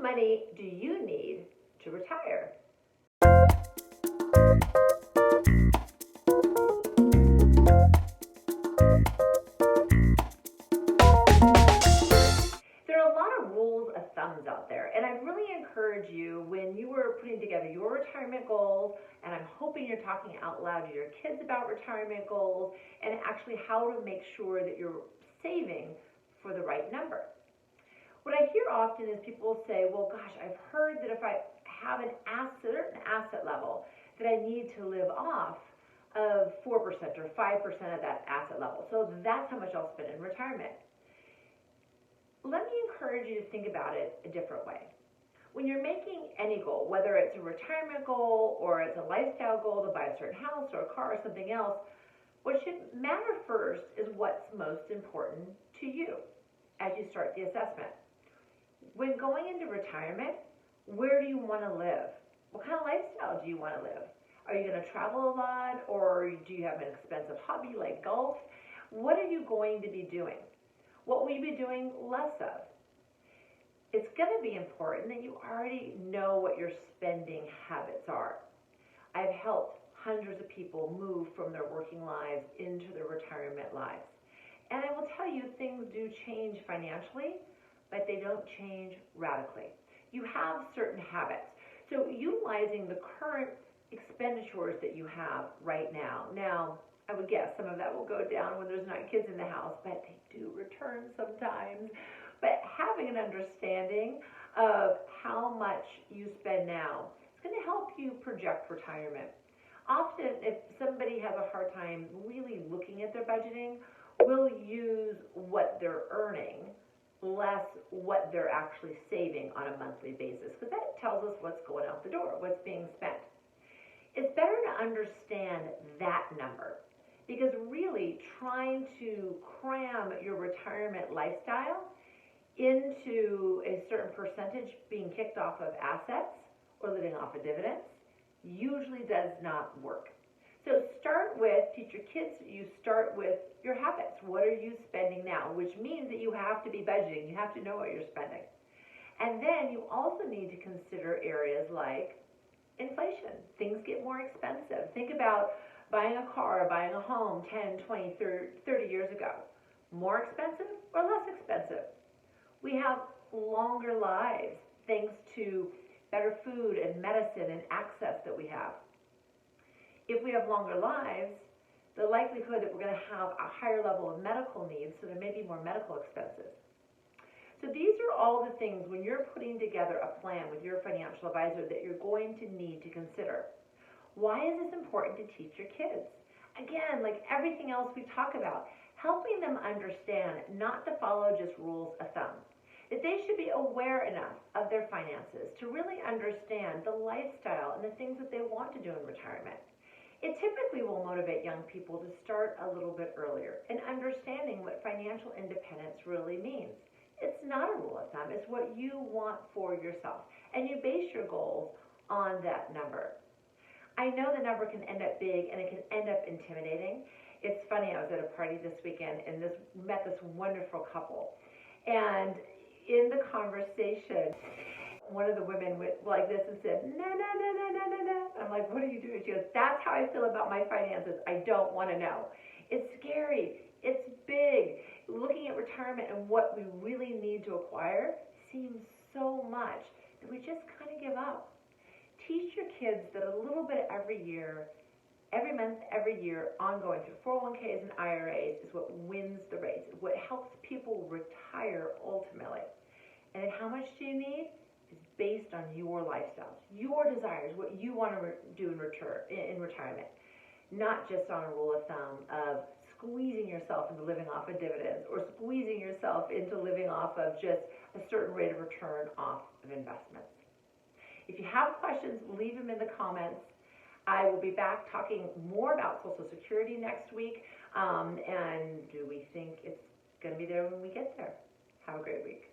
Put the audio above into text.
money do you need to retire? There are a lot of rules of thumbs out there, and I really encourage you, when you are putting together your retirement goals, and I'm hoping you're talking out loud to your kids about retirement goals and actually how to make sure that you're saving for the right number. What I hear often is people say, well, gosh, I've heard that if I have a certain asset level that I need to live off of 4% or 5% of that asset level. So that's how much I'll spend in retirement. Let me encourage you to think about it a different way. When you're making any goal, whether it's a retirement goal or it's a lifestyle goal to buy a certain house or a car or something else, what should matter first is what's most important to you as you start the assessment. When going into retirement, where do you want to live? What kind of lifestyle do you want to live? Are you going to travel a lot, or do you have an expensive hobby like golf? What are you going to be doing? What will you be doing less of? It's going to be important that you already know what your spending habits are. I've helped hundreds of people move from their working lives into their retirement lives. And I will tell you, things do change financially, but they don't change radically. You have certain habits. So utilizing the current expenditures that you have right now. Now, I would guess some of that will go down when there's not kids in the house, but they do return sometimes. But having an understanding of how much you spend now is going to help you project retirement. Often, if somebody has a hard time really looking at their budgeting, we'll use what they're earning less what they're actually saving on a monthly basis, because that tells us what's going out the door, what's being spent. It's better to understand that number, because really trying to cram your retirement lifestyle into a certain percentage being kicked off of assets or living off of dividends usually does not work. So teach your kids, you start with your habits. What are you spending now? Which means that you have to be budgeting. You have to know what you're spending. And then you also need to consider areas like inflation. Things get more expensive. Think about buying a car, buying a home 10, 20, 30 years ago. More expensive or less expensive? We have longer lives thanks to better food and medicine and access that we have. If we have longer lives, the likelihood that we're going to have a higher level of medical needs, so there may be more medical expenses. So these are all the things when you're putting together a plan with your financial advisor that you're going to need to consider. Why is this important to teach your kids? Again, like everything else we talk about, helping them understand not to follow just rules of thumb. That they should be aware enough of their finances to really understand the lifestyle and the things that they want to do in retirement. It typically will motivate young people to start a little bit earlier in understanding what financial independence really means. It's not a rule of thumb, it's what you want for yourself. And you base your goals on that number. I know the number can end up big and it can end up intimidating. It's funny, I was at a party this weekend and met this wonderful couple. And in the conversation, one of the women went like this and said, no. I'm like, what are you doing? She goes, that's how I feel about my finances. I don't want to know. It's scary. It's big. Looking at retirement and what we really need to acquire seems so much that we just kind of give up. Teach your kids that a little bit every year, every month, every year, ongoing through 401ks and IRAs is what wins the race, what helps people retire ultimately. And then how much do you need? Is based on your lifestyles, your desires, what you want to do in retirement, not just on a rule of thumb of squeezing yourself into living off of dividends or squeezing yourself into living off of just a certain rate of return off of investments. If you have questions, leave them in the comments. I will be back talking more about Social Security next week, and do we think it's going to be there when we get there? Have a great week.